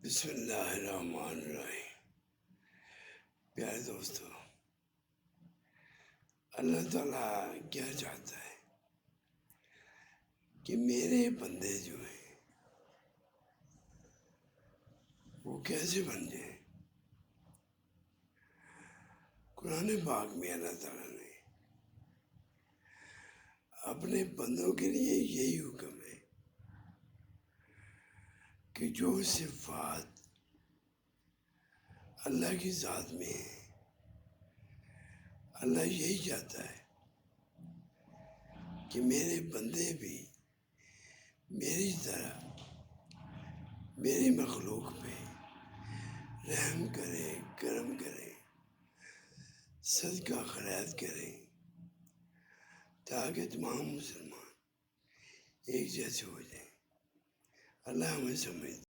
بسم اللہ الرحمن الرحیم۔ پیارے دوستو، اللہ تعالیٰ کیا چاہتا ہے کہ میرے بندے جو ہیں وہ کیسے بن جائیں۔ قرآن پاک میں اللہ تعالیٰ نے اپنے بندوں کے لیے یہی حکم ہے کہ جو صفات اللہ کی ذات میں ہے، اللہ یہی چاہتا ہے کہ میرے بندے بھی میری طرح میری مخلوق پہ رحم کریں، کرم کریں، صدقہ خیرات کریں، تاکہ تمام مسلمان ایک جیسے ہو جائیں۔ اللہ ہمیں سمجھ